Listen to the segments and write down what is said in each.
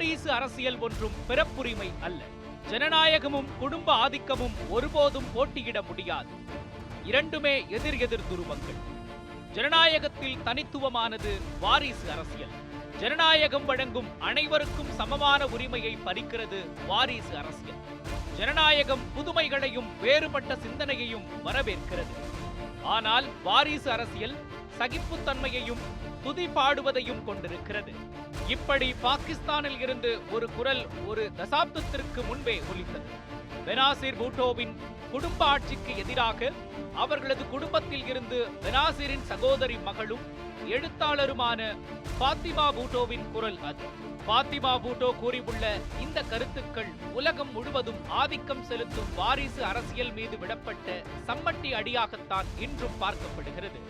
வாரிசு அரசியல் ஒன்றும் பிறப்புரிமை அல்ல. ஜனநாயகமும் குடும்ப ஆதிக்கமும் ஒருபோதும் போட்டியிட முடியாது. இரண்டுமே எதிர் துருவங்கள். ஜனநாயகத்தில் தனித்துவமானது வாரிசு அரசியல். ஜனநாயகம் வழங்கும் அனைவருக்கும் சமமான உரிமையை பறிக்கிறது வாரிசு அரசியல். ஜனநாயகம் புதுமைகளையும் வேறுபட்ட சிந்தனையையும் வரவேற்கிறது. ஆனால் வாரிசு அரசியல் சகிப்புத்தன்மையையும் துதி பாடுவதையும் கொண்டிருக்கிறது. இப்படி பாகிஸ்தானில் இருந்து ஒரு குரல் ஒரு தசாப்தத்திற்கு முன்பே ஒலித்தது. பெனாசிர் பூட்டோவின் குடும்ப ஆட்சிக்கு எதிராக அவர்களது குடும்பத்தில் இருந்து பெனாசிரின் சகோதரி மகளும் எழுத்தாளருமான பாத்திமா பூட்டோவின் குரல் அது. பாத்திமா பூட்டோ கூறியுள்ள இந்த கருத்துக்கள் உலகம் முழுவதும் ஆதிக்கம் செலுத்தும் வாரிசு அரசியல் மீது விடப்பட்ட சம்மட்டி அடியாகத்தான் இன்றும் பார்க்கப்படுகிறது.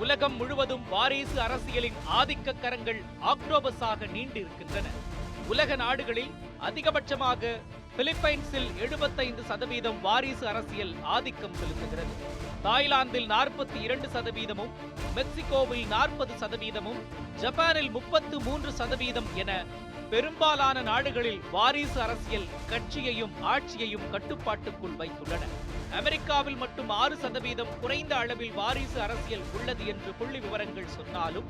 உலகம் முழுவதும் வாரிசு அரசியலின் ஆதிக்க கரங்கள் ஆக்ரோபஸாக நீண்டிருக்கின்றன. உலக நாடுகளில் அதிகபட்சமாக பிலிப்பைன்ஸில் 75% வாரிசு அரசியல் ஆதிக்கம் செலுத்துகிறது. தாய்லாந்தில் 42%, மெக்சிகோவில் 40%, ஜப்பானில் 33% என பெரும்பாலான நாடுகளில் வாரிசு அரசியல் கட்சியையும் ஆட்சியையும் கட்டுப்பாட்டுக்குள் வைத்துள்ளன. அமெரிக்காவில் மட்டும் 6% குறைந்த அளவில் வாரிசு அரசியல் உள்ளது என்று புள்ளி விவரங்கள் சொன்னாலும்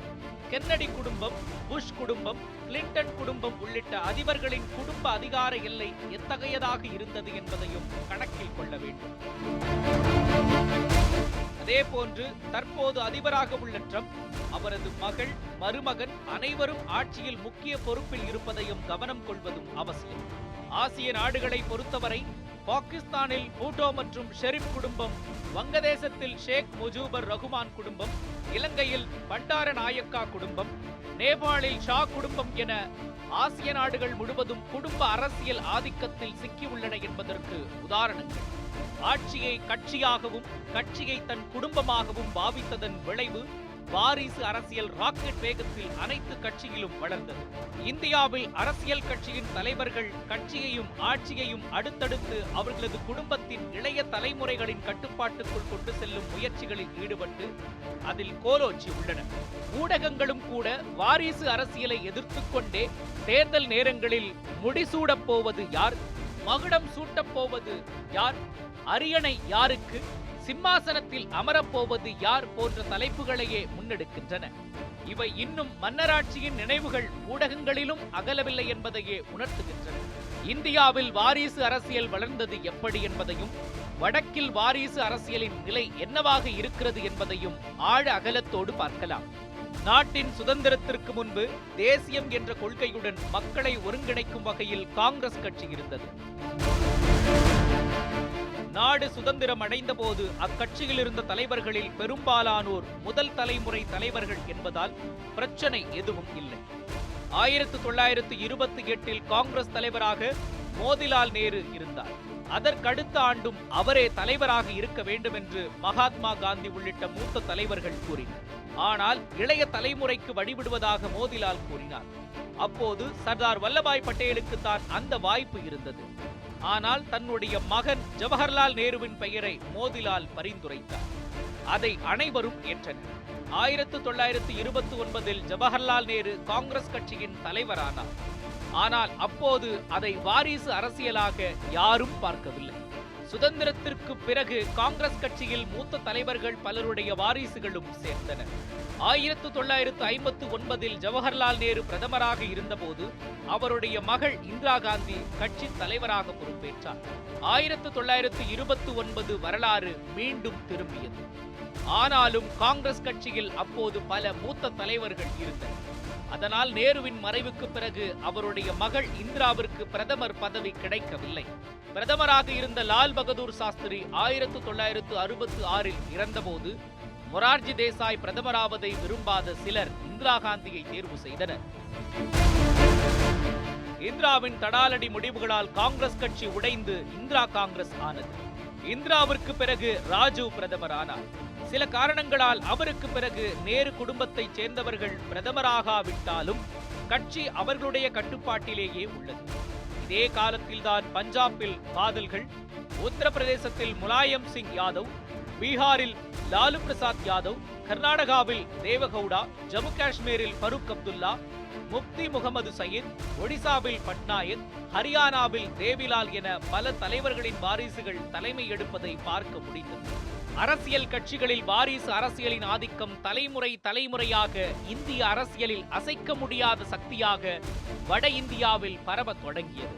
கென்னடி குடும்பம், புஷ் குடும்பம், கிளின்டன் குடும்பம் உள்ளிட்ட அதிபர்களின் குடும்ப அதிகார எல்லை எத்தகையதாக இருந்தது என்பதையும் கணக்கில் கொள்ள வேண்டும். அதேபோன்று தற்போது அதிபராக உள்ள ட்ரம்ப், அவரது மகள், மருமகன் அனைவரும் ஆட்சியில் முக்கிய பொறுப்பில் இருப்பதையும் கவனம் கொள்வதும் அவசியம். ஆசிய நாடுகளை பொறுத்தவரை பாகிஸ்தானில் பூட்டோ மற்றும் ஷெரீப் குடும்பம், வங்கதேசத்தில் ஷேக் முஜிபுர் ரஹ்மான் குடும்பம், இலங்கையில் பண்டார நாயக்கா குடும்பம், நேபாளில் ஷா குடும்பம் என ஆசிய நாடுகள் முழுவதும் குடும்ப அரசியல் ஆதிக்கத்தில் சிக்கியுள்ளன என்பதற்கு உதாரணங்கள். ஆட்சியை கட்சியாகவும் கட்சியை தன் குடும்பமாகவும் பாவித்ததன் விளைவு வாரிசு அரசியல் ராக்கெட் வேகத்தில் அனைத்து கட்சியிலும் வளர்ந்தது. இந்தியாவில் அரசியல் கட்சியின் தலைவர்கள் கட்சியையும் ஆட்சியையும் அடுத்தடுத்து அவர்களது குடும்பத்தின் இளைய தலைமுறைகளின் கட்டுப்பாட்டுக்குள் கொண்டு செல்லும் முயற்சிகளில் ஈடுபட்டு அதில் கோலோச்சி உள்ளனர். ஊடகங்களும் கூட வாரிசு அரசியலை எதிர்த்துக் கொண்டே தேர்தல் நேரங்களில் முடிசூடப் போவது யார், மகுடம் சூட்டப் போவது யார், அரியணை யாருக்கு, சிம்மாசனத்தில் அமரப்போவது யார் போன்ற தலைப்புகளையே முன்னெடுக்கின்றன. இவை இன்னும் மன்னராட்சியின் நினைவுகள் ஊடகங்களிலும் அகலவில்லை என்பதையே உணர்த்துகின்றன. இந்தியாவில் வாரிசு அரசியல் வளர்ந்தது எப்படி என்பதையும் வடக்கில் வாரிசு அரசியலின் நிலை என்னவாக இருக்கிறது என்பதையும் ஆழ அகலத்தோடு பார்க்கலாம். நாட்டின் சுதந்திரத்திற்கு முன்பு தேசியம் என்ற கொள்கையுடன் மக்களை ஒருங்கிணைக்கும் வகையில் காங்கிரஸ் கட்சி இருந்தது. நாடு சுதந்திரம் அடைந்த போது அக்கட்சியில் இருந்த தலைவர்களில் பெரும்பாலானோர் முதல் தலைமுறை தலைவர்கள் என்பதால் பிரச்சனை எதுவும் இல்லை. 1928 காங்கிரஸ் தலைவராக மோதிலால் நேரு இருந்தார். அதற்கடுத்த ஆண்டும் அவரே தலைவராக இருக்க வேண்டும் என்று மகாத்மா காந்தி உள்ளிட்ட மூத்த தலைவர்கள் கூறினர். ஆனால் இளைய தலைமுறைக்கு வழிவிடுவதாக மோதிலால் கூறினார். அப்போது சர்தார் வல்லபாய் பட்டேலுக்கு தான் அந்த வாய்ப்பு இருந்தது. ஆனால் தன்னுடைய மகன் ஜவஹர்லால் நேருவின் பெயரை மோதிலால் பரிந்துரைத்தார். அதை அனைவரும் ஏற்றனர். 1929 ஜவஹர்லால் நேரு காங்கிரஸ் கட்சியின் தலைவரானார். ஆனால் அப்போது அதை வாரிசு அரசியலாக யாரும் பார்க்கவில்லை. சுதந்திரத்திற்கு பிறகு காங்கிரஸ் கட்சியில் மூத்த தலைவர்கள் பலருடைய வாரிசுகளும் சேர்ந்தனர். 1959 ஜவஹர்லால் நேரு பிரதமராக இருந்தபோது அவருடைய மகள் இந்திரா காந்தி கட்சி தலைவராக பொறுப்பேற்றார். 1929 வரலாறு மீண்டும் திரும்பியது. ஆனாலும் காங்கிரஸ் கட்சியில் அப்போது பல மூத்த தலைவர்கள் இருந்தனர். அதனால் நேருவின் மறைவுக்கு பிறகு அவருடைய மகள் இந்திராவிற்கு பிரதமர் பதவி கிடைக்கவில்லை. பிரதமராக இருந்த லால் பகதூர் சாஸ்திரி 1966 இறந்தபோது மொரார்ஜி தேசாய் பிரதமராவதை விரும்பாத சிலர் இந்திரா காந்தியை தேர்வு செய்தனர். இந்திராவின் தடாலடி முடிவுகளால் காங்கிரஸ் கட்சி உடைந்து இந்திரா காங்கிரஸ் ஆனது. இந்திராவிற்கு பிறகு ராஜீவ் பிரதமர் ஆனார். சில காரணங்களால் அவருக்கு பிறகு நேரு குடும்பத்தைச் சேர்ந்தவர்கள் பிரதமராகாவிட்டாலும் கட்சி அவர்களுடைய கட்டுப்பாட்டிலேயே உள்ளது. இதே காலத்தில்தான் பஞ்சாபில் பாதல்கள், உத்தரப்பிரதேசத்தில் முலாயம் சிங் யாதவ், பீகாரில் லாலு பிரசாத் யாதவ், கர்நாடகாவில் தேவகவுடா, ஜம்மு காஷ்மீரில் ஃபருக் அப்துல்லா, முப்தி முகமது சயீத், ஒடிசாவில் பட்நாயக், ஹரியானாவில் தேவிலால் என பல தலைவர்களின் வாரிசுகள் தலைமை எடுப்பதை பார்க்க முடிந்தது. அரசியல் கட்சிகளில் வாரிசு அரசியலின் ஆதிக்கம் தலைமுறையாக இந்திய அரசியலில் அசைக்க முடியாத சக்தியாக வட இந்தியாவில் பரவத் தொடங்கியது.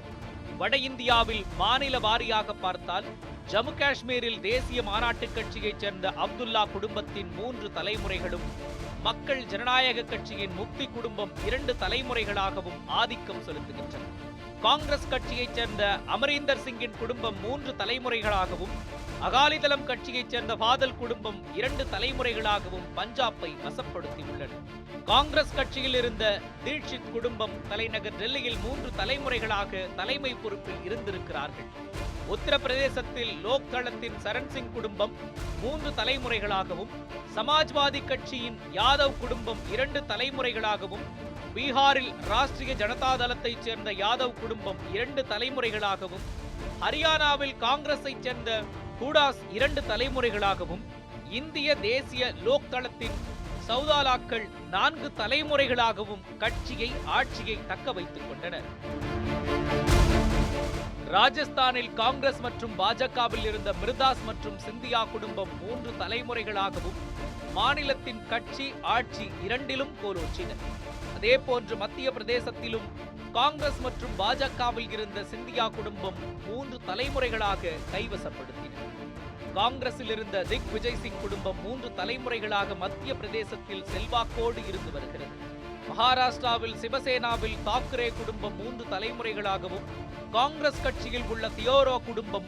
வட இந்தியாவில் மாநில வாரியாக பார்த்தால் ஜம்மு காஷ்மீரில் தேசிய மாநாட்டுக் கட்சியைச் சேர்ந்த அப்துல்லா குடும்பத்தின் 3 தலைமுறைகளும், மக்கள் ஜனநாயக கட்சியின் முக்தி குடும்பம் 2 தலைமுறைகளாகவும் ஆதிக்கம் செலுத்துகின்றன. காங்கிரஸ் கட்சியைச் சேர்ந்த அமரீந்தர் சிங்கின் குடும்பம் 3 தலைமுறைகளாகவும், அகாலிதளம் கட்சியைச் சேர்ந்த பாதல் குடும்பம் 2 தலைமுறைகளாகவும் பஞ்சாபை வசப்படுத்தியுள்ளன. காங்கிரஸ் கட்சியில் இருந்த தீட்சித் குடும்பம் தலைநகர் டெல்லியில் 3 தலைமுறைகளாக தலைமை பொறுப்பில் இருந்திருக்கிறார்கள். உத்தரப்பிரதேசத்தில் லோக் தளத்தின் சரண் சிங் குடும்பம் 3 தலைமுறைகளாகவும், சமாஜ்வாதி கட்சியின் யாதவ் குடும்பம் 2 தலைமுறைகளாகவும், பீகாரில் ராஷ்டிரிய ஜனதா தளத்தைச் சேர்ந்த யாதவ் குடும்பம் 2 தலைமுறைகளாகவும், ஹரியானாவில் காங்கிரஸை சேர்ந்த ஹூடாஸ் 2 தலைமுறைகளாகவும், இந்திய தேசிய லோக் தளத்தின் சௌதாலாக்கள் 4 தலைமுறைகளாகவும் ஆட்சியை தக்க வைத்துக் கொண்டனர். ராஜஸ்தானில் காங்கிரஸ் மற்றும் பாஜகவில் இருந்த மிர்தாஸ் மற்றும் சிந்தியா குடும்பம் 3 தலைமுறைகளாகவும் மாநிலத்தின் கட்சி ஆட்சி 2லும் கோலோச்சின. அதேபோன்று மத்திய பிரதேசத்திலும் காங்கிரஸ் மற்றும் பாஜகவில் இருந்த சிந்தியா குடும்பம் 3 தலைமுறைகளாக கைவசப்படுத்தின. காங்கிரஸில் இருந்த திக் விஜய் சிங் குடும்பம் 3 தலைமுறைகளாக மத்திய பிரதேசத்தில் செல்வாக்கோடு இருந்து வருகிறது. மகாராஷ்டிராவில் சிவசேனாவில் தாக்கரே குடும்பம் 3 தலைமுறைகளாகவும், காங்கிரஸ் கட்சியில் உள்ள தியோரோ குடும்பம்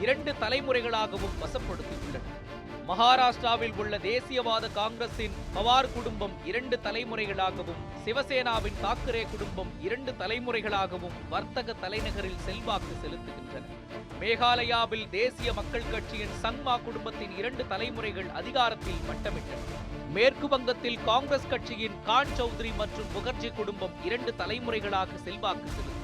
2 தலைமுறைகளாகவும் வசப்படுத்தியுள்ளன. மகாராஷ்டிராவில் உள்ள தேசியவாத காங்கிரசின் பவார் குடும்பம் 2 தலைமுறைகளாகவும், சிவசேனாவின் தாக்கரே குடும்பம் 2 தலைமுறைகளாகவும் வர்த்தக தலைநகரில் செல்வாக்கு செலுத்துகின்றன. மேகாலயாவில் தேசிய மக்கள் கட்சியின் சங்மா குடும்பத்தின் 2 தலைமுறைகள் அதிகாரத்தில் வட்டமிட்டன. மேற்கு வங்கத்தில் காங்கிரஸ் கட்சியின் கான் சௌத்ரி மற்றும் முகர்ஜி குடும்பம் 2 தலைமுறைகளாக செல்வாக்கு செலுத்தின.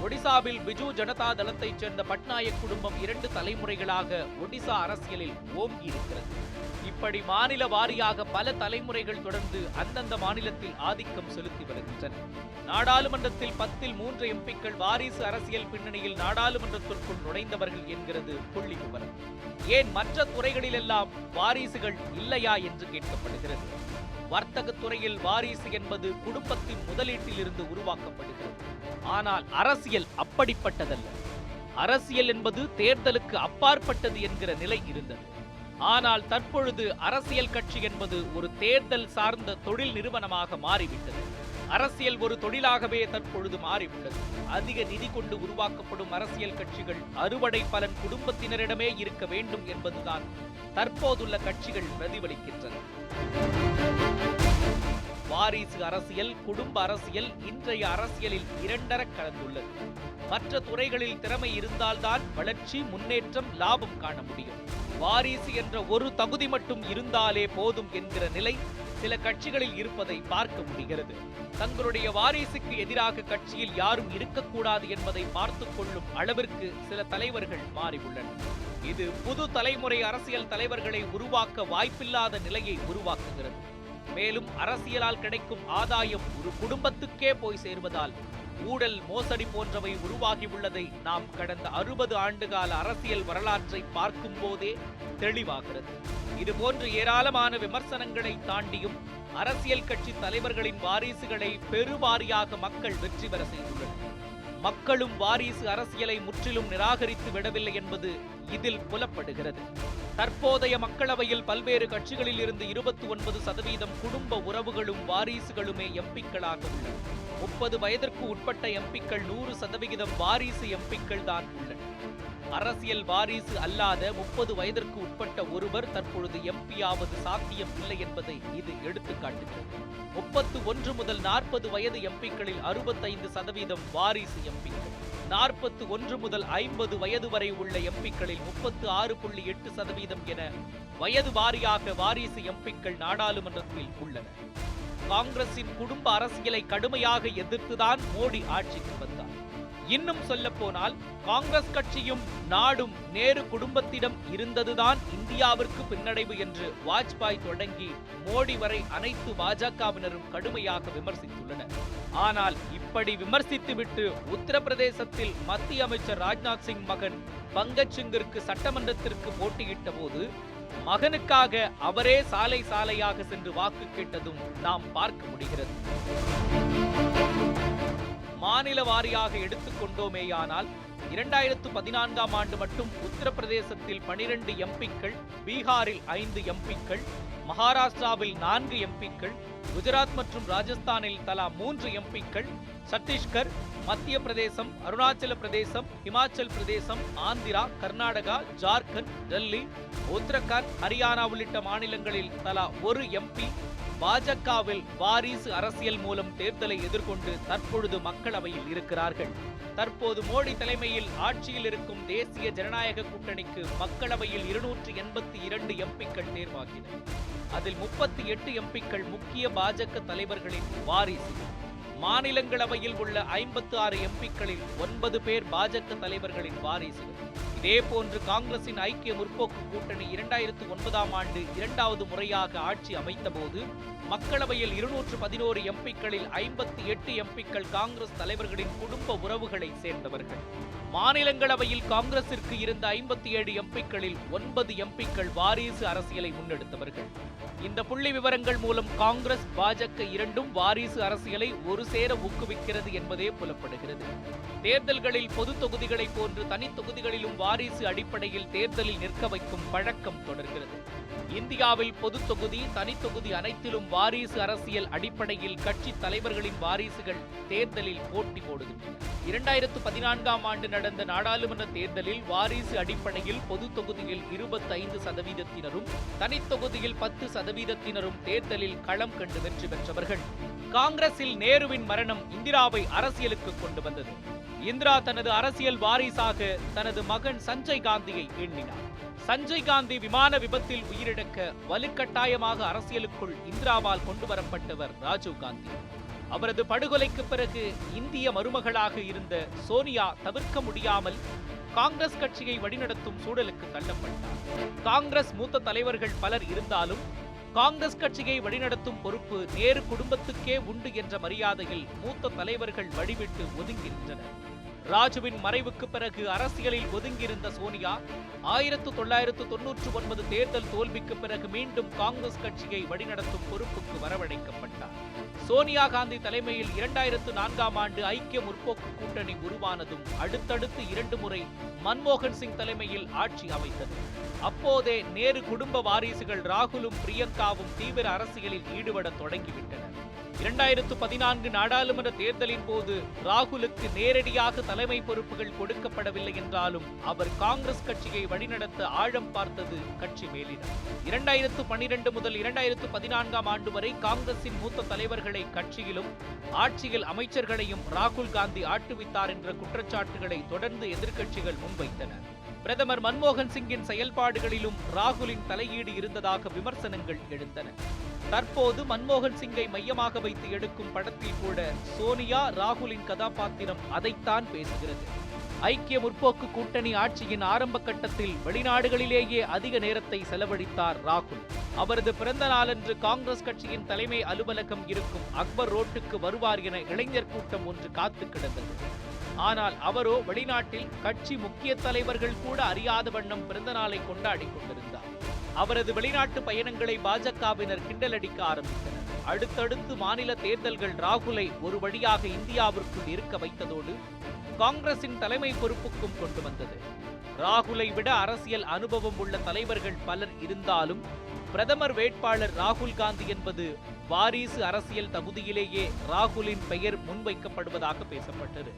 ஒடிசாவில் பிஜு ஜனதா தளத்தைச் சேர்ந்த பட்நாயக் குடும்பம் 2 தலைமுறைகளாக ஒடிசா அரசியலில் ஓங்கி இருக்கிறது. இப்படி மாநில வாரியாக பல தலைமுறைகள் தொடர்ந்து அந்தந்த மாநிலத்தில் ஆதிக்கம் செலுத்தி வருகின்றன. நாடாளுமன்றத்தில் 10ல் 3 எம்பிக்கள் வாரிசு அரசியல் பின்னணியில் நாடாளுமன்றத்திற்குள் நுழைந்தவர்கள் என்கிறது புள்ளி விவரம். ஏன் மற்ற துறைகளிலெல்லாம் வாரிசுகள் இல்லையா என்று கேட்கப்படுகிறது. வர்த்தக துறையில் வாரிசு என்பது குடும்பத்தின் முதலீட்டில் இருந்து உருவாக்கப்படுகிறது. ஆனால் அரசியல் அப்படிப்பட்டதல்ல. அரசியல் என்பது தேர்தலுக்கு அப்பாற்பட்டது என்கிற நிலை இருந்தது. ஆனால் தற்பொழுது அரசியல் கட்சி என்பது ஒரு தேர்தல் சார்ந்த தொழில் நிறுவனமாக மாறிவிட்டது. அரசியல் ஒரு தொழிலாகவே தற்பொழுது மாறியுள்ளது. அதிக நிதி கொண்டு உருவாக்கப்படும் அரசியல் கட்சிகள் அறுவடை பலன் குடும்பத்தினரிடமே இருக்க வேண்டும் என்பதுதான் தற்போதுள்ள கட்சிகள் பிரதிபலிக்கின்றன. வாரிசு அரசியல், குடும்ப அரசியல் இன்றைய அரசியலில் 2 கலந்துள்ளது. மற்ற துறைகளில் திறமை இருந்தால்தான் வளர்ச்சி, முன்னேற்றம், லாபம் காண முடியும். வாரிசு என்ற ஒரு தகுதி மட்டும் இருந்தாலே போதும் என்கிற நிலை சில கட்சிகளில் இருப்பதை பார்க்க முடிகிறது. தங்களுடைய வாரிசுக்கு எதிராக கட்சியில் யாரும் இருக்கக்கூடாது என்பதை பார்த்துக் கொள்ளும் அளவிற்கு சில தலைவர்கள் மாறியுள்ளனர். இது புது தலைமுறை அரசியல் தலைவர்களை உருவாக்க வாய்ப்பில்லாத நிலையை உருவாக்குகிறது. மேலும் அரசியலால் கிடைக்கும் ஆதாயம் ஒரு குடும்பத்துக்கே போய் சேர்வதால் ஊழல், மோசடி போன்றவை உருவாகியுள்ளதை நாம் கடந்த 60 ஆண்டுகால அரசியல் வரலாற்றை பார்க்கும் போதே தெளிவாகிறது. இதுபோன்று ஏராளமான விமர்சனங்களை தாண்டியும் அரசியல் கட்சி தலைவர்களின் வாரிசுகளை பெருவாரியாக மக்கள் வெற்றி பெற செய்துள்ளனர். மக்களும் வாரிசு அரசியலை முற்றிலும் நிராகரித்து விடவில்லை என்பது இதில் புலப்படுகிறது. தற்போதைய மக்களவையில் பல்வேறு கட்சிகளில் இருந்து 29% குடும்ப உறவுகளும் வாரிசுகளுமே எம்பிக்களாக உள்ளன. 30 வயதிற்கு உட்பட்ட எம்பிக்கள் 100% வாரிசு எம்பிக்கள் தான் உள்ளனர். அரசியல் வாரிசு அல்லாத 30 வயதிற்கு உட்பட்ட ஒருவர் தற்பொழுது எம்பியாவது சாத்தியம் இல்லை என்பதை இது எடுத்துக்காட்டுகிறது. 31 முதல் 40 வயது எம்பிக்களில் 65% வாரிசு எம்பிக்கள். 41 முதல் 50 வயது வரை உள்ள எம்பிக்களில் 36.8% என வயது வாரியாக வாரிசு எம்பிக்கள் நாடாளுமன்றத்தில் உள்ளனர். காங்கிரசின் குடும்ப அரசியலை கடுமையாக எதிர்த்துதான் மோடி ஆட்சிக்கு வந்தார். இன்னும் சொல்ல போனால் காங்கிரஸ் கட்சியும் நாடும் நேரு குடும்பத்திடம் இருந்ததுதான் இந்தியாவிற்கு பின்னடைவு என்று வாஜ்பாய் தொடங்கி மோடி வரை அனைத்து பாஜகவினரும் கடுமையாக விமர்சித்துள்ளனர். ஆனால் இப்படி விமர்சித்துவிட்டு உத்தரப்பிரதேசத்தில் மத்திய அமைச்சர் ராஜ்நாத் சிங் மகன் பங்கஜ் சிங்கிற்கு சட்டமன்றத்திற்கு போட்டியிட்ட போது மகனுக்காக அவரே சாலை சாலையாக சென்று வாக்கு கேட்டதும் நாம் பார்க்க முடிகிறது. மாநில வாரியாக எடுத்துக்கொண்டோமேயானால் 2014ஆம் ஆண்டு மட்டும் உத்தரப்பிரதேசத்தில் 12 எம்பிக்கள், பீகாரில் 5 எம்பிக்கள், மகாராஷ்டிராவில் 4 எம்பிக்கள், குஜராத் மற்றும் ராஜஸ்தானில் தலா 3 எம்பிக்கள், சத்தீஸ்கர், மத்திய பிரதேசம், அருணாச்சல பிரதேசம், இமாச்சல் பிரதேசம், ஆந்திரா, கர்நாடகா, ஜார்க்கண்ட், டெல்லி, உத்தரகாண்ட், ஹரியானா உள்ளிட்ட மாநிலங்களில் தலா 1 எம்பி பாஜகவில் வாரிசு அரசியல் மூலம் தேர்தலை எதிர்கொண்டு தற்பொழுது மக்களவையில் இருக்கிறார்கள். தற்போது மோடி தலைமையில் ஆட்சியில் இருக்கும் தேசிய ஜனநாயக கூட்டணிக்கு மக்களவையில் 282 எம்பிக்கள் தேர்வாகினர். அதில் 38 எம்பிக்கள் முக்கிய பாஜக தலைவர்களின் வாரிசு. மாநிலங்களவையில் உள்ள 56 எம்பிக்களில் 9 பேர் பாஜக தலைவர்களின் வாரிசுகள். இதேபோன்று காங்கிரசின் ஐக்கிய முற்போக்கு கூட்டணி 2009ஆம் ஆண்டு 2வது முறையாக ஆட்சி அமைத்தபோது மக்களவையில் 211 எம்பிக்களில் 58 எம்பிக்கள் காங்கிரஸ் தலைவர்களின் குடும்ப உறவுகளை சேர்ந்தவர்கள். மாநிலங்களவையில் காங்கிரசிற்கு இருந்த 57 எம்பிக்களில் 9 எம்பிக்கள் வாரிசு அரசியலை முன்னெடுத்தவர்கள். இந்த புள்ளி விவரங்கள் மூலம் காங்கிரஸ், பாஜக இரண்டும் வாரிசு அரசியலை ஒரு சேர ஊக்குவிக்கிறது என்பதே புலப்படுகிறது. தேர்தல்களில் பொது தொகுதிகளை போன்று தனி தொகுதிகளிலும் வாரிசு அடிப்படையில் தேர்தலில் நிற்க வைக்கும் பழக்கம் தொடர்கிறது. இந்தியாவில் பொது தொகுதி, தனி தொகுதி அனைத்திலும் வாரிசு அரசியல் அடிப்படையில் கட்சி தலைவர்களின் வாரிசுகள் தேர்தலில் போட்டி போடுகின்றனர். 2014ஆம் ஆண்டு நடந்த நாடாளுமன்ற தேர்தலில் வாரிசு அடிப்படையில் பொது தொகுதியில் 25%, தனி தொகுதியில் 10%, தேர்தலில் களம் கண்டு வெற்றி பெற்றவர்கள். காங்கிரஸில் நேருவின் மரணம் இந்திராவை அரசியலுக்கு கொண்டு வந்தது. இந்திரா தனது அரசியல் வாரிசாக தனது மகன் சஞ்சய் காந்தியை எண்ணினார். சஞ்சய் காந்தி விமான விபத்தில் உயிரிழக்க வலுக்கட்டாயமாக அரசியலுக்குள் இந்திராவால் கொண்டு வரப்பட்டவர் ராஜீவ் காந்தி. அவரது படுகொலைக்கு பிறகு இந்திய மருமகளாக இருந்த சோனியா தவிர்க்க முடியாமல் காங்கிரஸ் கட்சியை வழிநடத்தும் சூழலுக்கு தள்ளப்பட்டார். காங்கிரஸ் மூத்த தலைவர்கள் பலர் இருந்தாலும் காங்கிரஸ் கட்சியை வழிநடத்தும் பொறுப்பு நேரு குடும்பத்துக்கே உண்டு என்ற மரியாதையில் மூத்த தலைவர்கள் வழிவிட்டு ஒதுங்கியிருந்தனர். ராஜுவின் மறைவுக்கு பிறகு அரசியலில் ஒதுங்கியிருந்த சோனியா 1999 தேர்தல் தோல்விக்கு பிறகு மீண்டும் காங்கிரஸ் கட்சியை வழிநடத்தும் பொறுப்புக்கு வரவழைக்கப்பட்டார். சோனியா காந்தி தலைமையில் 2004ஆம் ஆண்டு ஐக்கிய முற்போக்கு கூட்டணி உருவானதும் அடுத்தடுத்து 2 முறை மன்மோகன் சிங் தலைமையில் ஆட்சி அமைத்தது. அப்போதே நேரு குடும்ப வாரிசுகள் ராகுலும் பிரியங்காவும் தீவிர அரசியலில் ஈடுபட தொடங்கிவிட்டனர். 2014 நாடாளுமன்ற தேர்தலின் போது ராகுலுக்கு நேரடியாக தலைமை பொறுப்புகள் கொடுக்கப்படவில்லை என்றாலும் அவர் காங்கிரஸ் கட்சியை வழிநடத்த ஆழம் பார்த்தது கட்சி மேலிடம். 2012 முதல் 2014ஆம் ஆண்டு வரை காங்கிரசின் மூத்த தலைவர்களை கட்சியிலும் ஆட்சியில் அமைச்சர்களையும் ராகுல் காந்தி ஆட்டுவித்தார் என்ற குற்றச்சாட்டுகளை தொடர்ந்து எதிர்க்கட்சிகள் முன்வைத்தன. பிரதமர் மன்மோகன் சிங்கின் செயல்பாடுகளிலும் ராகுலின் தலையீடு இருந்ததாக விமர்சனங்கள் எழுந்தன. தற்போது மன்மோகன் சிங்கை மையமாக வைத்து எடுக்கும் படத்தில் கூட சோனியா, ராகுலின் கதாபாத்திரம் அதைத்தான் பேசுகிறது. ஐக்கிய முற்போக்கு கூட்டணி ஆட்சியின் ஆரம்ப கட்டத்தில் வெளிநாடுகளிலேயே அதிக நேரத்தை செலவழித்தார் ராகுல். அவரது பிறந்த நாளன்று காங்கிரஸ் கட்சியின் தலைமை அலுவலகம் இருக்கும் அக்பர் ரோட்டுக்கு வருவார் என இளைஞர் கூட்டம் ஒன்று காத்து கிடந்தது. ஆனால் அவரோ வெளிநாட்டில் கட்சி முக்கிய தலைவர்கள் கூட அறியாத வண்ணம் பிறந்த நாளை கொண்டாடி கொண்டிருந்தார். அவரது வெளிநாட்டு பயணங்களை பாஜகவினர் கிண்டலடிக்க ஆரம்பித்தனர். அடுத்தடுத்து மாநில தேர்தல்கள் ராகுலை ஒரு வழியாக இந்தியாவிற்குள் இருக்க வைத்ததோடு காங்கிரசின் தலைமை பொறுப்புக்கும் கொண்டு வந்தது. ராகுலை விட அரசியல் அனுபவம் உள்ள தலைவர்கள் பலர் இருந்தாலும் பிரதமர் வேட்பாளர் ராகுல் காந்தி என்பது வாரிசு அரசியல் தகுதியிலேயே ராகுலின் பெயர் முன்வைக்கப்படுவதாக பேசப்பட்டது.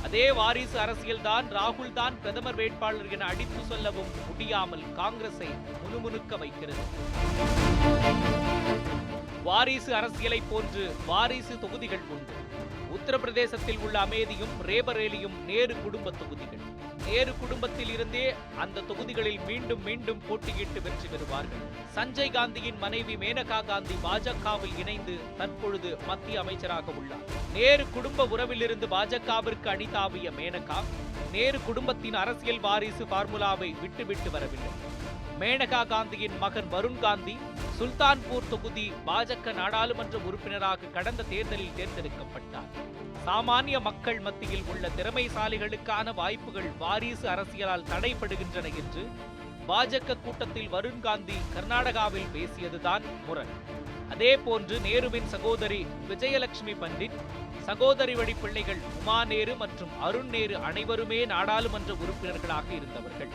அதே வாரிசு அரசியல்தான் ராகுல் தான் பிரதமர் வேட்பாளர் என அடித்து சொல்லவும் முடியாமல் காங்கிரஸை முணுமுணுக்க வைக்கிறது. வாரிசு அரசியலை போன்று வாரிசு தொகுதிகள் உண்டு. உத்தரப்பிரதேசத்தில் உள்ள அமேதியும் ரேபரேலியும் நேரு குடும்ப தொகுதிகள். நேரு குடும்பத்தில் இருந்தே அந்த தொகுதிகளில் மீண்டும் மீண்டும் போட்டியிட்டு வெற்றி பெறுவார்கள். சஞ்சய் காந்தியின் மனைவி மேனகா காந்தி பாஜகவில் இணைந்து தற்பொழுது மத்திய அமைச்சராக உள்ளார். நேரு குடும்ப உறவிலிருந்து பாஜகவிற்கு அடிதாவிய மேனகா நேரு குடும்பத்தின் அரசியல் வாரிசு பார்முலாவை விட்டுவிட்டு வரவில்லை. மேனகா காந்தியின் மகன் வருண் காந்தி சுல்தான்பூர் தொகுதி பாஜக நாடாளுமன்ற உறுப்பினராக கடந்த தேர்தலில் தேர்ந்தெடுக்கப்பட்டார். சாமானிய மக்கள் மத்தியில் உள்ள திறமைசாலிகளுக்கான வாய்ப்புகள் வாரிசு அரசியலால் தடைபடுகின்றன என்று பாஜக கூட்டத்தில் வருண் காந்தி கர்நாடகாவில் பேசியதுதான் முரண். அதே போன்று நேருவின் சகோதரி விஜயலட்சுமி பண்டிட், சகோதரி வழி பிள்ளைகள் உமா நேரு மற்றும் அருண் நேரு அனைவருமே நாடாளுமன்ற உறுப்பினர்களாக இருந்தவர்கள்.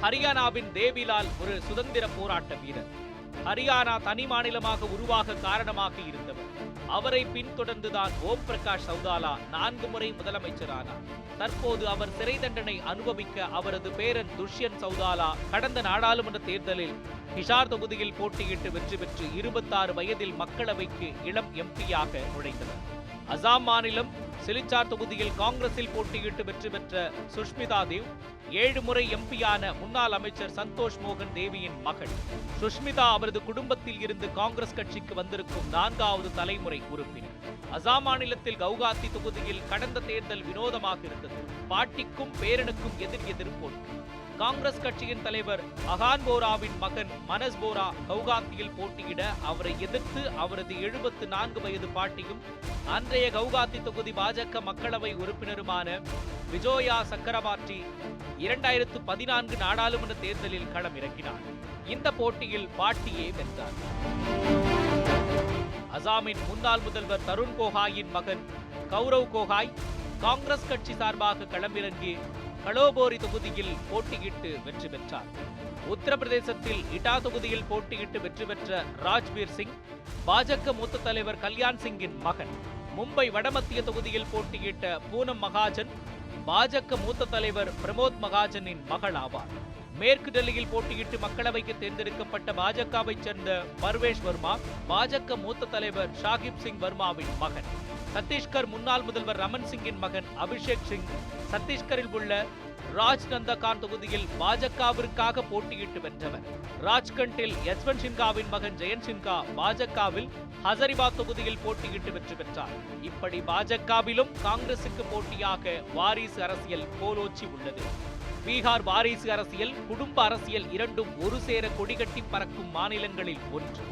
ஹரியானாவின் தேவிலால் ஒரு சுதந்திர போராட்ட வீரர். ஹரியானா தனி மாநிலமாக உருவாக காரணமாக இருந்தவர். அவரை பின்தொடர்ந்துதான் ஓம் பிரகாஷ் சௌதாலா 4 முறை முதலமைச்சரானார். தற்போது அவர் சிறை தண்டனை அனுபவிக்க அவரது பேரன் துஷ்யந்த் சௌதாலா கடந்த நாடாளுமன்ற தேர்தலில் ஹிசார் தொகுதியில் போட்டியிட்டு வெற்றி பெற்று 26 வயதில் மக்களவைக்கு இளம் எம்பியாக நுழைந்தவர். அசாம் மாநிலம் சிலிச்சார் தொகுதியில் காங்கிரஸில் போட்டியிட்டு வெற்றி பெற்ற சுஷ்மிதா தேவ் 7 முறை எம்பியான முன்னாள் அமைச்சர் சந்தோஷ் மோகன் தேவியின் மகள். சுஷ்மிதா அவரது குடும்பத்தில் இருந்து காங்கிரஸ் கட்சிக்கு வந்திருக்கும் 4வது தலைமுறை உறுப்பினர். அசாம் மாநிலத்தில் கவுகாத்தி தொகுதியில் கடந்த தேர்தல் வினோதமாக இருந்தது. பாட்டிக்கும் பேரனுக்கும் எதிர் போட்டி. காங்கிரஸ் கட்சியின் தலைவர் அகான் போராவின் மகன் மனஸ் போரா கவுகாத்தியில் போட்டியிட அவரை எதிர்த்து அவரது 74 வயது பாட்டியும் அன்றைய கவுகாத்தி தொகுதி பாஜக மக்களவை உறுப்பினருமான விஜோயா சக்கரபார்த்தி 2014 நாடாளுமன்ற தேர்தலில் களமிறங்கினார். இந்த போட்டியில் பாட்டியே வென்றார். அசாமின் முன்னாள் முதல்வர் தருண் கோகாயின் மகன் கௌரவ் கோகாய் காங்கிரஸ் கட்சி சார்பாக களமிறங்கி கலோபோரி தொகுதியில் போட்டியிட்டு வெற்றி பெற்றார். உத்தரப்பிரதேசத்தில் இட்டா தொகுதியில் போட்டியிட்டு வெற்றி பெற்ற ராஜ்பீர் சிங் பாஜக மூத்த தலைவர் கல்யாண் சிங்கின் மகன். மும்பை வடமத்திய தொகுதியில் போட்டியிட்ட பூனம் மகாஜன் பாஜக மூத்த தலைவர் பிரமோத் மகாஜனின் மகள் ஆவார். மேற்கு டெல்லியில் போட்டியிட்டு மக்களவைக்கு தேர்ந்தெடுக்கப்பட்ட பாஜகவை சேர்ந்த பர்வேஷ் வர்மா பாஜக மூத்த தலைவர் ஷாகிப் சிங் வர்மாவின் மகன். சத்தீஸ்கர் முன்னாள் முதல்வர் ரமன் சிங்கின் மகன் அபிஷேக் சிங் சத்தீஸ்கரில் உள்ள ராஜ்நந்தகான் தொகுதியில் பாஜகவிற்காக போட்டியிட்டு வென்றவர். ராஜ்கண்டில் யஸ்வந்த் சின்ஹாவின் மகன் ஜெயந்த் சின்ஹா பாஜகவில் ஹசரிபாத் தொகுதியில் போட்டியிட்டு வெற்றி பெற்றார். இப்படி பாஜகவிலும் காங்கிரசுக்கு போட்டியாக வாரிசு அரசியல் கோலோச்சி உள்ளது. பீகார் வாரிசு அரசியல், குடும்ப அரசியல் இரண்டும் ஒரு சேர கொடிகட்டி பறக்கும் மாநிலங்களில் ஒன்று.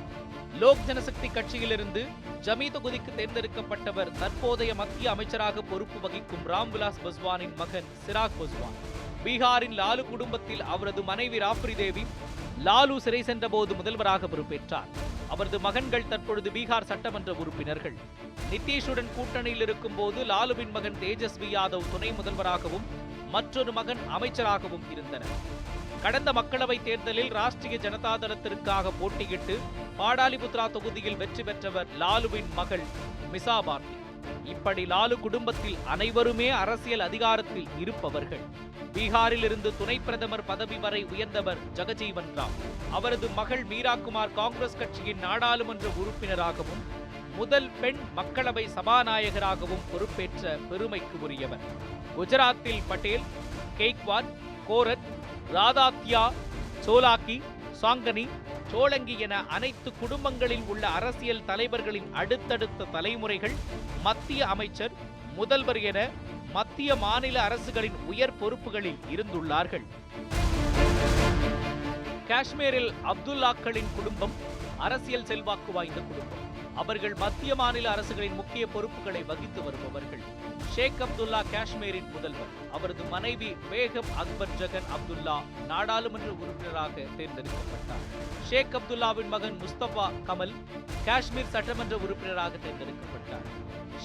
லோக் ஜனசக்தி கட்சியிலிருந்து ஜமி தொகுதிக்கு தேர்ந்தெடுக்கப்பட்டவர் தற்போதைய மத்திய அமைச்சராக பொறுப்பு வகிக்கும் ராம்விலாஸ் பஸ்வானின் மகன் சிராக் பஸ்வான். பீகாரின் லாலு குடும்பத்தில் அவரது மனைவி ராப்ரி தேவி லாலு சிறை சென்ற போது முதல்வராக பொறுப்பேற்றார். அவரது மகன்கள் தற்பொழுது பீகார் சட்டமன்ற உறுப்பினர்கள். நிதிஷுடன் கூட்டணியில் இருக்கும் போது லாலுவின் மகன் தேஜஸ்வி யாதவ் துணை முதல்வராகவும் மற்றொரு மகன் அமைச்சராகவும் இருந்தனர். கடந்த மக்களவை தேர்தலில் ராஷ்டிரிய ஜனதா தளத்திற்காக போட்டியிட்டு பாடாலிபுத்ரா தொகுதியில் வெற்றி பெற்றவர் லாலுவின் மகள் மிசா பாரதி. இப்படி லாலு குடும்பத்தில் அனைவருமே அரசியல் அதிகாரத்தில் இருப்பவர்கள். பீகாரில் இருந்து துணை பிரதமர் பதவி வரை உயர்ந்தவர் ஜகஜீவன் ராம். அவரது மகள் மீரா குமார் காங்கிரஸ் கட்சியின் நாடாளுமன்ற உறுப்பினராகவும் முதல் பெண் மக்களவை சபாநாயகராகவும் பொறுப்பேற்ற பெருமைக்கு உரியவர். குஜராத்தில் பட்டேல், கெய்க்வாட், கோரத், ராதாத்யா, சோலாக்கி, சாங்கனி, சோலங்கி என அனைத்து குடும்பங்களில் உள்ள அரசியல் தலைவர்களின் அடுத்தடுத்த தலைமுறைகள் மத்திய அமைச்சர், முதல்வர் என மத்திய மாநில அரசுகளின் உயர் பொறுப்புகளில் இருந்துள்ளார்கள். காஷ்மீரில் அப்துல்லாக்களின் குடும்பம் அரசியல் செல்வாக்கு வாய்ந்த குடும்பம். அவர்கள் மத்திய மாநில அரசுகளின் முக்கிய பொறுப்புகளை வகித்து வருபவர்கள். ஷேக் அப்துல்லா காஷ்மீரின் முதல்வர். அவரது மனைவி பேகம் அக்பர் ஜகன் அப்துல்லா நாடாளுமன்ற உறுப்பினராக தேர்ந்தெடுக்கப்பட்டார். ஷேக் அப்துல்லாவின் மகன் முஸ்தபா கமல் காஷ்மீர் சட்டமன்ற உறுப்பினராக தேர்ந்தெடுக்கப்பட்டார்.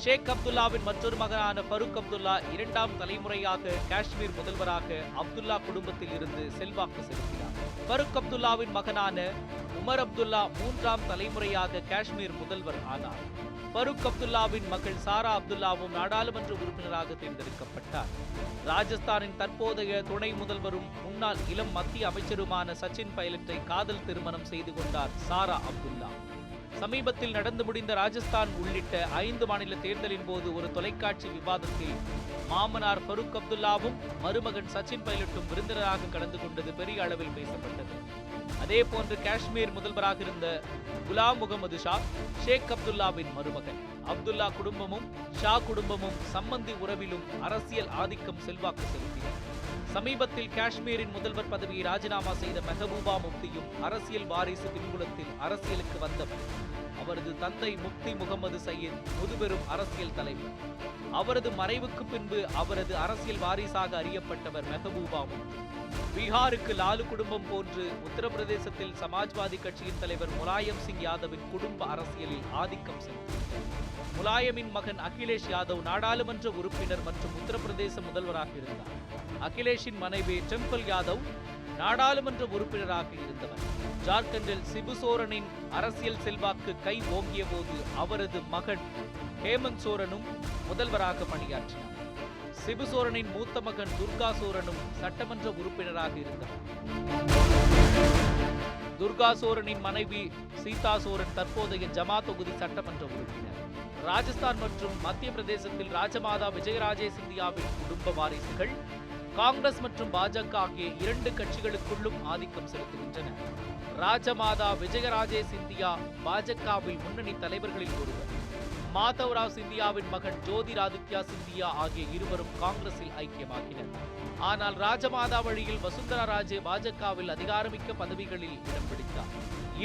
ஷேக் அப்துல்லாவின் மற்றொரு மகனான ஃபருக் அப்துல்லா 2ஆம் தலைமுறையாக காஷ்மீர் முதல்வராக அப்துல்லா குடும்பத்தில் இருந்து செல்வாக்கு செலுத்தினார். ஃபருக் அப்துல்லாவின் மகனான உமர் அப்துல்லா 3ஆம் தலைமுறையாக காஷ்மீர் முதல்வர் ஆனார். ஃபருக் அப்துல்லாவின் மகள் சாரா அப்துல்லாவும் நாடாளுமன்ற உறுப்பினராக தேர்ந்தெடுக்கப்பட்டார். ராஜஸ்தானின் தற்போதைய துணை முதல்வரும் முன்னாள் இளம் மத்திய அமைச்சருமான சச்சின் பைலட்டை காதல் திருமணம் செய்து கொண்டார் சாரா அப்துல்லா. சமீபத்தில் நடந்து முடிந்த ராஜஸ்தான் உள்ளிட்ட 5 மாநில தேர்தலின் போது ஒரு தொலைக்காட்சி விவாதத்தில் மாமனார் ஃபரூக் அப்துல்லாவும் மருமகன் சச்சின் பைலட்டும் விருந்தினராக கலந்து கொண்டது பெரிய அளவில் பேசப்பட்டது. அதேபோன்று காஷ்மீர் முதல்வராக இருந்த குலாம் முகமது ஷா ஷேக் அப்துல்லாவின் மருமகன். அப்துல்லா குடும்பமும் ஷா குடும்பமும் சம்பந்தி உறவிலும் அரசியல் ஆதிக்கம் செல்வாக்கு செலுத்தினர். சமீபத்தில் காஷ்மீரின் முதல்வர் பதவியை ராஜினாமா செய்த மெஹபூபா முப்தியும் அரசியல் வாரிசு பின்புலத்தில் அரசியலுக்கு வந்தவர். அவரது தந்தை முப்தி முகமது சயீத் முதுபெரும் அரசியல் தலைவர். அவரது மறைவுக்கு பின்பு அவரது அரசியல் வாரிசாக அறியப்பட்டவர் மெஹபூபா முப்தி. பீகாருக்கு லாலு குடும்பம் போன்று உத்தரப்பிரதேசத்தில் சமாஜ்வாதி கட்சியின் தலைவர் முலாயம் சிங் யாதவின் குடும்ப அரசியலில் ஆதிக்கம் செலுத்தினார். முலாயமின் மகன் அகிலேஷ் யாதவ் நாடாளுமன்ற உறுப்பினர் மற்றும் உத்தரப்பிரதேச முதல்வராக இருந்தார். அகிலேஷின் மனைவி டெம்பிள் யாதவ் நாடாளுமன்ற உறுப்பினராக இருந்தவர். ஜார்க்கண்டில் சிபு சோரனின் அரசியல் செல்வாக்கு கை ஓங்கிய போது அவரது மகன் ஹேமந்த் சோரனும் முதல்வராக பணியாற்றினார். சிபு சோரனின் மூத்த மகன் துர்கா சோரனும் சட்டமன்ற உறுப்பினராக இருந்தவர். துர்கா சோரனின் மனைவி சீதா சோரன் தற்போதைய ஜமா தொகுதி சட்டமன்ற உறுப்பினர். ராஜஸ்தான் மற்றும் மத்திய பிரதேசத்தில் ராஜமாதா விஜயராஜே சிந்தியாவின் குடும்ப வாரிசுகள் காங்கிரஸ் மற்றும் பாஜக ஆகிய 2 கட்சிகளுக்குள்ளும் ஆதிக்கம் செலுத்துகின்றன. ராஜமாதா விஜயராஜே சிந்தியா பாஜகவில் முன்னணி தலைவர்களில் ஒருவர். மாதவ்ராவ் சிந்தியாவின் மகன் ஜோதிராதித்யா சிந்தியா ஆகிய இருவரும் காங்கிரஸில் ஐக்கியமாகினர். ஆனால் ராஜமாதா வழியில் வசுந்தரா ராஜே பாஜகவில் அதிகாரமிக்க பதவிகளில் இடம் பிடித்தார்.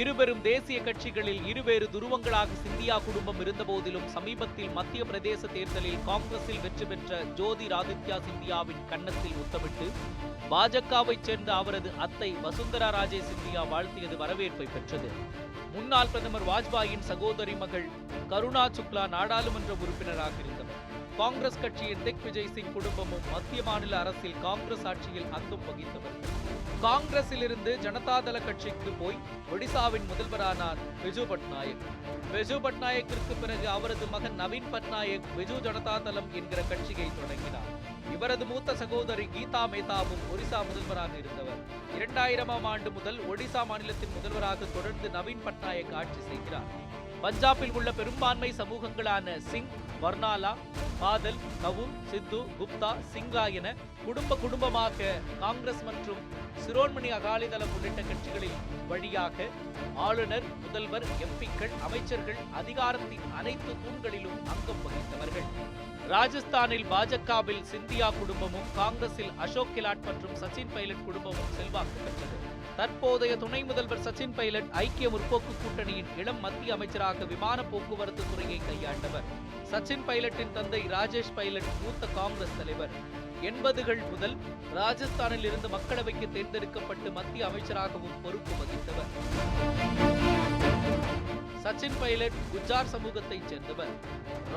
இருபெரும் தேசிய கட்சிகளில் இருவேறு துருவங்களாக சிந்தியா குடும்பம் இருந்தபோதிலும் சமீபத்தில் மத்திய பிரதேச தேர்தலில் காங்கிரஸில் வெற்றி பெற்ற ஜோதிராதித்யா சிந்தியாவின் கன்னத்தில் முத்தமிட்டு பாஜகவைச் சேர்ந்த அவரது அத்தை வசுந்தரா ராஜே சிந்தியா வாழ்த்தியது வரவேற்பை பெற்றது. முன்னாள் பிரதமர் வாஜ்பாயின் சகோதரி மகள் கருணா சுக்லா நாடாளுமன்ற உறுப்பினராக இருந்தவர். காங்கிரஸ் கட்சியின் திக் விஜய் சிங் குடும்பமும் மத்திய மாநில அரசில் காங்கிரஸ் ஆட்சியில் அங்கம் வகித்தவர்கள். காங்கிரஸில் இருந்து ஜனதாதள கட்சிக்கு போய் ஒடிசாவின் முதல்வரானார் பிஜு பட்நாயக். பிஜு பட்நாயக்கிற்கு பிறகு அவரது மகன் நவீன் பட்நாயக் பிஜு ஜனதாதளம் என்கிற கட்சியை தொடங்கினார். இவரது மூத்த சகோதரி கீதா மேத்தாவும் ஒடிசா முதல்வராக இருந்தவர். 2000ஆம் ஆண்டு முதல் ஒடிசா மாநிலத்தின் முதல்வராக தொடர்ந்து நவீன் பட்நாயக் ஆட்சி செய்கிறார். பஞ்சாபில் உள்ள பெரும்பான்மை சமூகங்களான சிங், வர்னாலா, பாதல், கவுர், சித்து, குப்தா, சிங்கா என குடும்பமாக காங்கிரஸ் மற்றும் சிரோன்மணி அகாலிதளம் உள்ளிட்ட கட்சிகளில் வழியாக ஆளுநர், முதல்வர், எம்பிக்கள், அமைச்சர்கள் அதிகாரத்தின் அனைத்து தூண்களிலும் அங்கம் வகித்தவர்கள். ராஜஸ்தானில் பாஜகவில் சிந்தியா குடும்பமும் காங்கிரஸில் அசோக் கெலாட் மற்றும் சச்சின் பைலட் குடும்பமும் செல்வாக்கு பெற்றது. தற்போதைய துணை முதல்வர் சச்சின் பைலட் ஐக்கிய முற்போக்கு கூட்டணியின் இளம் மத்திய அமைச்சராக விமான போக்குவரத்து துறையை கையாண்டவர். சச்சின் பைலட்டின் தந்தை ராஜேஷ் பைலட் மூத்த காங்கிரஸ் தலைவர். 80கள் முதல் ராஜஸ்தானில் இருந்து மக்களவைக்கு தேர்ந்தெடுக்கப்பட்டு மத்திய அமைச்சராகவும் பொறுப்பு வகித்தவர். சச்சின் பைலட் குஜ்ஜார் சமூகத்தைச் சேர்ந்தவர்.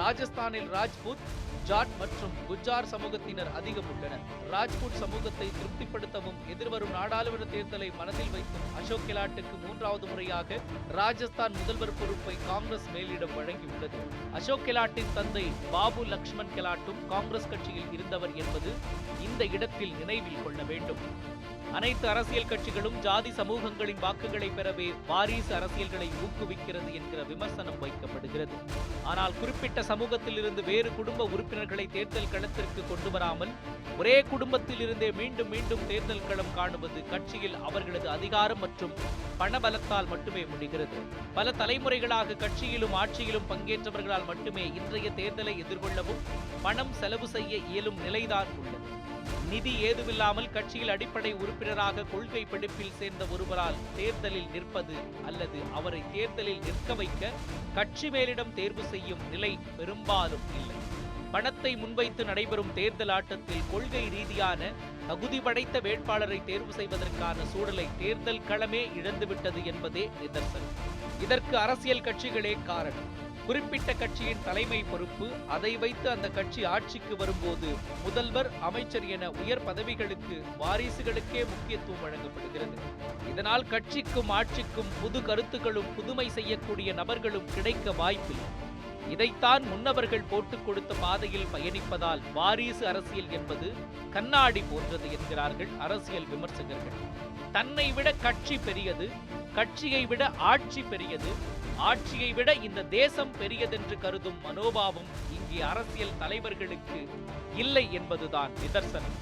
ராஜஸ்தானில் ராஜ்பூத், ஜாட் மற்றும் குஜ்ஜார் சமூகத்தினர் அதிகம் உள்ளனர். ராஜ்பூட் சமூகத்தை திருப்திப்படுத்தவும் எதிர்வரும் நாடாளுமன்ற தேர்தலை மனதில் வைத்தும் அசோக் கெலாட்டுக்கு 3வது முறையாக ராஜஸ்தான் முதல்வர் பொறுப்பை காங்கிரஸ் மேலிடம் வழங்கியுள்ளது. அசோக் கெலாட்டின் தந்தை பாபு லக்ஷ்மண் கெலாட்டும் காங்கிரஸ் கட்சியில் இருந்தவர் என்பது இந்த இடத்தில் நினைவில் கொள்ள வேண்டும். அனைத்து அரசியல் கட்சிகளும் ஜாதி சமூகங்களின் வாக்குகளை பெறவே வாரிசு அரசியல்களை ஊக்குவிக்கிறது என்கிற விமர்சனம் வைக்கப்படுகிறது. ஆனால் குறிப்பிட்ட சமூகத்தில் இருந்து வேறு குடும்ப உறுப்பினர்களை தேர்தல் களத்திற்கு கொண்டு வராமல் ஒரே குடும்பத்தில் இருந்தே மீண்டும் மீண்டும் தேர்தல் களம் காணுவது கட்சியில் அவர்களது அதிகாரம் மற்றும் பணபலத்தால் மட்டுமே முடிகிறது. பல தலைமுறைகளாக கட்சியிலும் ஆட்சியிலும் பங்கேற்றவர்களால் மட்டுமே இன்றைய தேர்தலை எதிர்கொள்ளவும் பணம் செலவு செய்ய இயலும் நிலைதான் உள்ளது. நிதி ஏதுமில்லாமல் கட்சியில் அடிப்படை உறுப்பினராக கொள்கை பிடிப்பில் சேர்ந்த ஒருவரால் தேர்தலில் நிற்பது அல்லது அவரை தேர்தலில் நிற்க வைக்க கட்சி மேலிடம் தேர்வு செய்யும் நிலை பெரும்பாலும் இல்லை. பணத்தை முன்வைத்து நடைபெறும் தேர்தல் ஆட்டத்தில் கொள்கை ரீதியான தகுதி படைத்த வேட்பாளரை தேர்வு செய்வதற்கான சூழலை தேர்தல் களமே இழந்துவிட்டது என்பதே நிதர்சனம். இதற்கு அரசியல் கட்சிகளே காரணம். குறிப்பிட்ட கட்சியின் தலைமை பொறுப்பு, அதை வைத்து அந்த கட்சி ஆட்சிக்கு வரும்போது முதல்வர், அமைச்சர் என உயர் பதவிகளுக்கு வாரிசுகளுக்கே முக்கியத்துவம் வழங்கப்படுகிறது. இதனால் கட்சிக்கும் ஆட்சிக்கும் புது கருத்துக்களும் புதுமை செய்யக்கூடிய நபர்களும் கிடைக்க வாய்ப்பில்லை. இதைத்தான் முன்னவர்கள் போட்டுக் கொடுத்த பாதையில் பயணிப்பதால் வாரிசு அரசியல் என்பது கண்ணாடி போன்றது என்கிறார்கள் அரசியல் விமர்சகர்கள். தன்னை விட கட்சி பெரியது, கட்சியை விட ஆட்சி பெரியது, ஆட்சியை விட இந்த தேசம் பெரியதென்று கருதும் மனோபாவம் இங்கே அரசியல் தலைவர்களுக்கு இல்லை என்பதுதான் நிதர்சனம்.